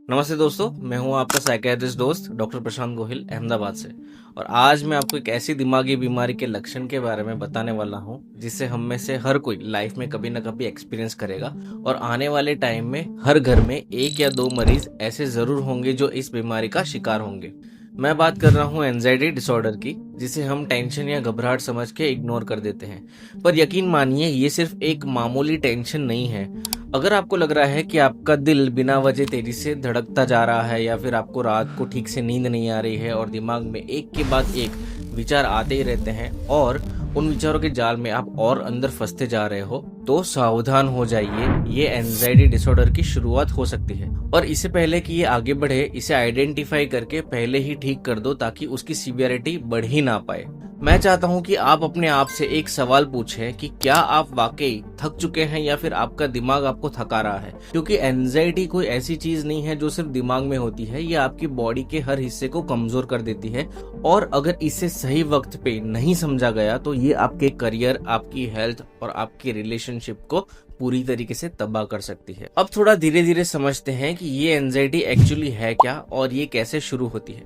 नमस्ते दोस्तों, मैं हूं आपका साइकियाट्रिस्ट दोस्त डॉक्टर प्रशांत गोहिल अहमदाबाद से। और आज मैं आपको एक ऐसी दिमागी बीमारी के लक्षण के बारे में बताने वाला हूं जिसे हम में से हर कोई लाइफ में कभी ना कभी एक्सपीरियंस करेगा। और आने वाले टाइम में हर घर में एक या दो मरीज ऐसे जरूर होंगे जो इस बीमारी का शिकार होंगे। मैं बात कर रहा हूं एंजाइटी डिसऑर्डर की, जिसे हम टेंशन या घबराहट समझ के इग्नोर कर देते हैं। पर यकीन मानिए, ये सिर्फ एक मामूली टेंशन नहीं है। अगर आपको लग रहा है कि आपका दिल बिना वजह तेजी से धड़कता जा रहा है, या फिर आपको रात को ठीक से नींद नहीं आ रही है और दिमाग में एक के बाद एक विचार आते ही रहते हैं और उन विचारों के जाल में आप और अंदर फंसते जा रहे हो, तो सावधान हो जाइए। ये एंजाइटी डिसऑर्डर की शुरुआत हो सकती है। और इससे पहले कि ये आगे बढ़े, इसे आइडेंटिफाई करके पहले ही ठीक कर दो, ताकि उसकी सीवियरिटी बढ़ ही ना पाए। मैं चाहता हूं कि आप अपने आप से एक सवाल पूछें कि क्या आप वाकई थक चुके हैं या फिर आपका दिमाग आपको थका रहा है। क्योंकि एंजाइटी कोई ऐसी चीज नहीं है जो सिर्फ दिमाग में होती है, ये आपकी बॉडी के हर हिस्से को कमजोर कर देती है। और अगर इसे सही वक्त पे नहीं समझा गया तो ये आपके करियर, आपकी हेल्थ और आपकी रिलेशनशिप को पूरी तरीके से तबाह कर सकती है। अब थोड़ा धीरे धीरे समझते हैं कि ये एंजाइटी एक्चुअली है क्या और ये कैसे शुरू होती है।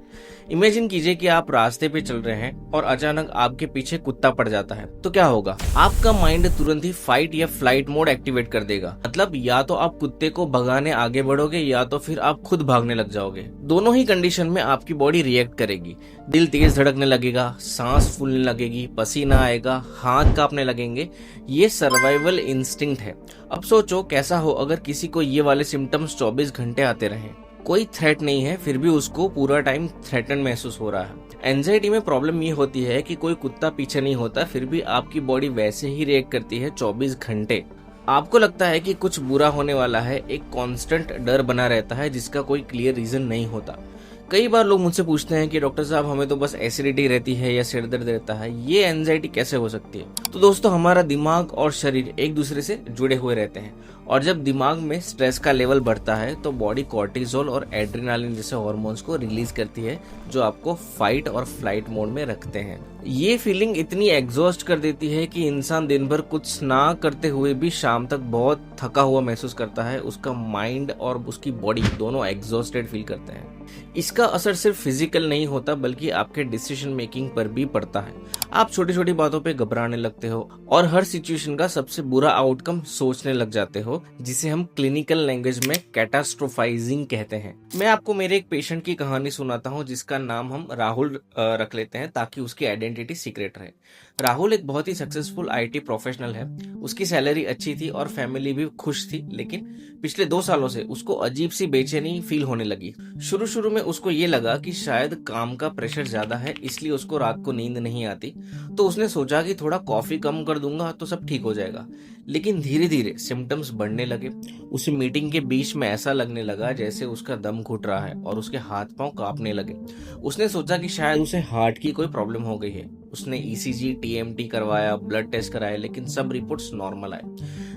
इमेजिन कीजिए कि आप रास्ते पे चल रहे हैं और अचानक आपके पीछे कुत्ता पड़ जाता है, तो क्या होगा? आपका माइंड तुरंत ही फाइट या फ्लाइट मोड एक्टिवेट कर देगा। मतलब या तो आप कुत्ते को भगाने आगे बढ़ोगे या तो फिर आप खुद भागने लग जाओगे। दोनों ही कंडीशन में आपकी बॉडी रिएक्ट करेगी। दिल तेज धड़कने लगेगा, सांस फूलने लगेगी, पसीना आएगा, हाथ कांपने लगेंगे। ये सर्वाइवल इंस्टिंक्ट है। अब सोचो कैसा हो अगर किसी को ये वाले सिम्टम्स 24 घंटे आते रहे। कोई थ्रेट नहीं है, फिर भी उसको पूरा टाइम थ्रेटन महसूस हो रहा है। एंजाइटी में प्रॉब्लम ये होती है कि कोई कुत्ता पीछे नहीं होता, फिर भी आपकी बॉडी वैसे ही रिएक्ट करती है 24 घंटे। आपको लगता है कि कुछ बुरा होने वाला है, एक कांस्टेंट डर बना रहता है जिसका कोई क्लियर रीजन नहीं होता। कई बार लोग मुझसे पूछते हैं कि डॉक्टर साहब, हमें तो बस एसिडिटी रहती है या सिर दर्द रहता है, ये एंजाइटी कैसे हो सकती है? तो दोस्तों, हमारा दिमाग और शरीर एक दूसरे से जुड़े हुए रहते हैं। और जब दिमाग में स्ट्रेस का लेवल बढ़ता है तो बॉडी कॉर्टिसोल और एड्रेनालिन जैसे हार्मोन्स को रिलीज करती है, जो आपको फाइट और फ्लाइट मोड में रखते हैं। ये फीलिंग इतनी एग्जॉस्ट कर देती है कि इंसान दिन भर कुछ ना करते हुए भी शाम तक बहुत थका हुआ महसूस करता है। उसका माइंड और उसकी बॉडी दोनों एग्जॉस्टेड फील करते हैं। इसका असर सिर्फ फिजिकल नहीं होता, बल्कि आपके डिसीजन मेकिंग पर भी पड़ता है। आप छोटी छोटी बातों पे घबराने लगते हो और हर सिचुएशन का सबसे बुरा आउटकम सोचने लग जाते हो, जिसे हम क्लिनिकल लैंग्वेज में कैटास्ट्रोफाइजिंग कहते हैं। मैं आपको मेरे एक पेशेंट की कहानी सुनाता हूँ, जिसका नाम हम राहुल रख लेते हैं ताकि उसकी आइडेंटिटी सीक्रेट रहे। राहुल एक बहुत ही सक्सेसफुल आईटी प्रोफेशनल है। उसकी सैलरी अच्छी थी और फैमिली भी खुश थी, लेकिन पिछले 2 सालों से उसको अजीब सी बेचैनी फील होने लगी। शुरू शुरू में उसको ये लगा कि शायद काम का प्रेशर ज्यादा है, इसलिए उसको रात को नींद नहीं आती। तो उसने सोचा कि थोड़ा कॉफी कम कर दूंगा तो सब ठीक हो जाएगा। लेकिन धीरे धीरे सिम्टम्स बढ़ने लगे। उसे मीटिंग के बीच में ऐसा लगने लगा जैसे उसका दम घुट रहा है और उसके हाथ पांव कांपने लगे। उसने सोचा कि शायद उसे हार्ट की कोई प्रॉब्लम हो गई है। उसने ईसीजी, टीएमटी करवाया, ब्लड टेस्ट कराया, लेकिन सब रिपोर्ट्स नॉर्मल आए।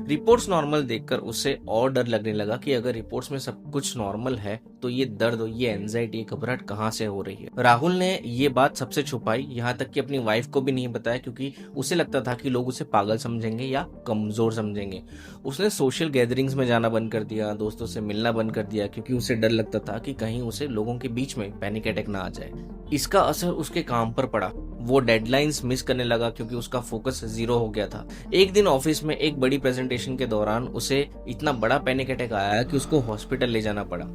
रिपोर्ट्स नॉर्मल देखकर उसे और डर लगने लगा कि अगर रिपोर्ट्स में सब कुछ नॉर्मल है तो ये दर्द, ये एंजाइटी, घबराहट कहाँ से हो रही है? राहुल ने ये बात सबसे छुपाई, यहाँ तक कि अपनी वाइफ को भी नहीं बताया, क्योंकि उसे लगता था कि लोग उसे पागल समझेंगे या कमजोर समझेंगे। उसने सोशल गैदरिंग्स में जाना बंद कर दिया, दोस्तों से मिलना बंद कर दिया, क्योंकि उसे डर लगता था कि कहीं उसे लोगों के बीच में पैनिक अटैक ना आ जाए। इसका असर उसके काम पर पड़ा। वो डेडलाइंस मिस करने लगा क्योंकि उसका फोकस 0 हो गया था। एक दिन ऑफिस में एक बड़ी प्रेजेंटेशन के दौरान उसे इतना बड़ा पैनिक अटैक आया कि उसको हॉस्पिटल ले जाना पड़ा।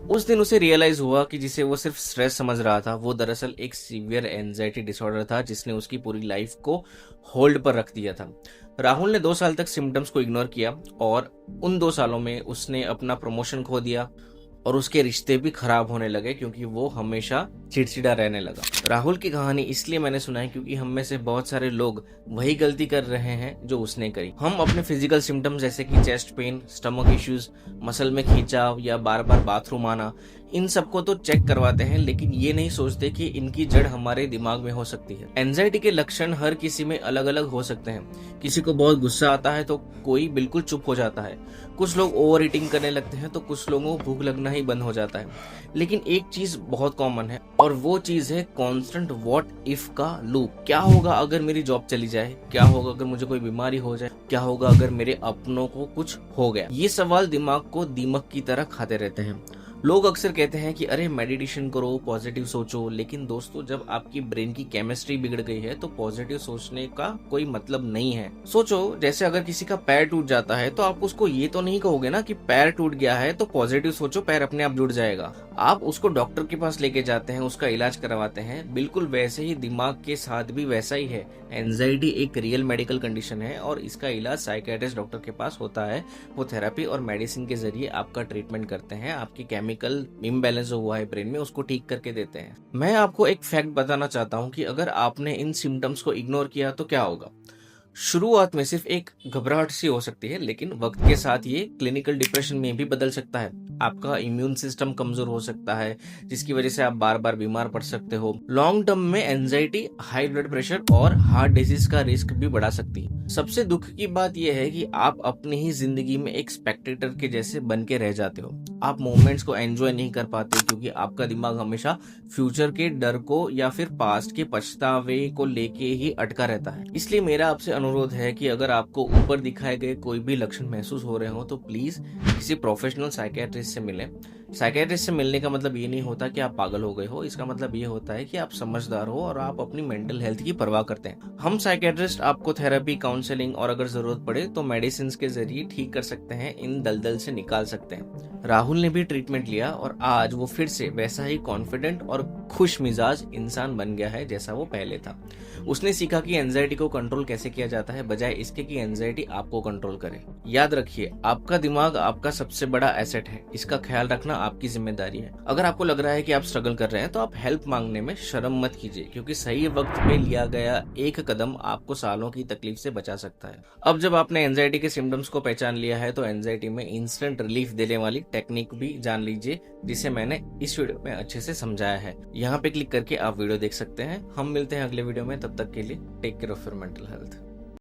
उस दिन उसे रियलाइज हुआ कि जिसे वो सिर्फ स्ट्रेस समझ रहा था, वो दरअसल एक सीवियर एंजाइटी डिसऑर्डर था, जिसने उसकी पूरी लाइफ को होल्ड पर रख दिया था। राहुल ने 2 साल तक सिम्टम्स को इग्नोर किया और उन 2 सालों में उसने अपना प्रमोशन खो दिया और उसके रिश्ते भी खराब होने लगे, क्योंकि वो हमेशा चिड़चिड़ा रहने लगा। राहुल की कहानी इसलिए मैंने सुनाई क्योंकि हम में से बहुत सारे लोग वही गलती कर रहे हैं जो उसने करी। हम अपने फिजिकल सिम्टम्स जैसे कि chest pain, stomach issues, muscle में खिंचाव या बार बार बाथरूम आना, इन सबको तो चेक करवाते हैं, लेकिन ये नहीं सोचते कि इनकी जड़ हमारे दिमाग में हो सकती है। एंजाइटी के लक्षण हर किसी में अलग अलग हो सकते हैं। किसी को बहुत गुस्सा आता है तो कोई बिल्कुल चुप हो जाता है। कुछ लोग ओवर ईटिंग करने लगते हैं तो कुछ लोगों को भूख लगना ही बंद हो जाता है। लेकिन एक चीज बहुत कॉमन है और वो चीज है कांस्टेंट व्हाट इफ का लूप। क्या होगा अगर मेरी जॉब चली जाए? क्या होगा अगर मुझे कोई बीमारी हो जाए? क्या होगा अगर मेरे अपनों को कुछ हो गया? ये सवाल दिमाग को दीमक की तरह खाते रहते हैं। लोग अक्सर कहते हैं कि अरे मेडिटेशन करो, पॉजिटिव सोचो, लेकिन दोस्तों जब आपकी ब्रेन की केमिस्ट्री बिगड़ गई है तो पॉजिटिव सोचने का कोई मतलब नहीं है। सोचो, जैसे अगर किसी का पैर टूट जाता है तो आप उसको ये तो नहीं कहोगे ना कि पैर टूट गया है तो पॉजिटिव सोचो, पैर अपने आप जुड़ जाएगा। आप उसको डॉक्टर के पास लेके जाते हैं, उसका इलाज करवाते हैं। बिल्कुल वैसे ही दिमाग के साथ भी वैसा ही है। एंजाइटी एक रियल मेडिकल कंडीशन है और इसका इलाज साइकियाट्रिस्ट डॉक्टर के पास होता है। वो थेरेपी और मेडिसिन के जरिए आपका ट्रीटमेंट करते हैं, आपकी केमिकल इम्बैलेंस जो हुआ है ब्रेन में उसको ठीक करके देते हैं। मैं आपको एक फैक्ट बताना चाहता हूँ कि अगर आपने इन सिम्टम्स को इग्नोर किया तो क्या होगा। शुरुआत में सिर्फ एक घबराहट सी हो सकती है, लेकिन वक्त के साथ ये क्लिनिकल डिप्रेशन में भी बदल सकता है। आपका इम्यून सिस्टम कमजोर हो सकता है, जिसकी वजह से आप बार बार बीमार पड़ सकते हो। लॉन्ग टर्म में एंजाइटी, हाई ब्लड प्रेशर और हार्ट डिजीज का रिस्क भी बढ़ा सकती है। सबसे दुख की बात यह है कि आप अपनी ही जिंदगी में एक स्पेक्टेटर के जैसे बन के रह जाते हो। आप मोमेंट्स को एंजॉय नहीं कर पाते क्योंकि आपका दिमाग हमेशा फ्यूचर के डर को या फिर पास्ट के पछतावे को लेके ही अटका रहता है। इसलिए मेरा आपसे अनुरोध है कि अगर आपको ऊपर दिखाए गए कोई भी लक्षण महसूस हो रहे हो तो प्लीज किसी प्रोफेशनल साइकियाट्रिस्ट से मिलें। साइकियाट्रिस्ट से मिलने का मतलब ये नहीं होता कि आप पागल हो गए हो। इसका मतलब ये होता है कि आप समझदार हो और आप अपनी मेंटल हेल्थ की परवाह करते हैं। हम साइकियाट्रिस्ट आपको थेरेपी, काउंसलिंग और अगर जरूरत पड़े तो मेडिसिन के जरिए ठीक कर सकते हैं, इन दलदल से निकाल सकते हैं। राहुल ने भी ट्रीटमेंट लिया और आज वो फिर से वैसा ही कॉन्फिडेंट और खुश मिजाज इंसान बन गया है जैसा वो पहले था। उसने सीखा कि एंजाइटी को कंट्रोल कैसे किया जाता है, बजाय इसके कि एंजाइटी आपको कंट्रोल करे। याद रखिए, आपका दिमाग आपका सबसे बड़ा एसेट है। इसका ख्याल रखना आपकी जिम्मेदारी है। अगर आपको लग रहा है कि आप स्ट्रगल कर रहे हैं तो आप हेल्प मांगने में शर्म मत कीजिए, क्योंकि सही वक्त पे लिया गया एक कदम आपको सालों की तकलीफ से बचा सकता है। अब जब आपने एंजाइटी के सिम्टम्स को पहचान लिया है तो एंजाइटी में इंस्टेंट रिलीफ देने वाली टेक्निक भी जान लीजिए, जिसे मैंने इस वीडियो में अच्छे से समझाया है। यहाँ पे क्लिक करके आप वीडियो देख सकते हैं। हम मिलते हैं अगले वीडियो में, तब तक के लिए take care of your mental health.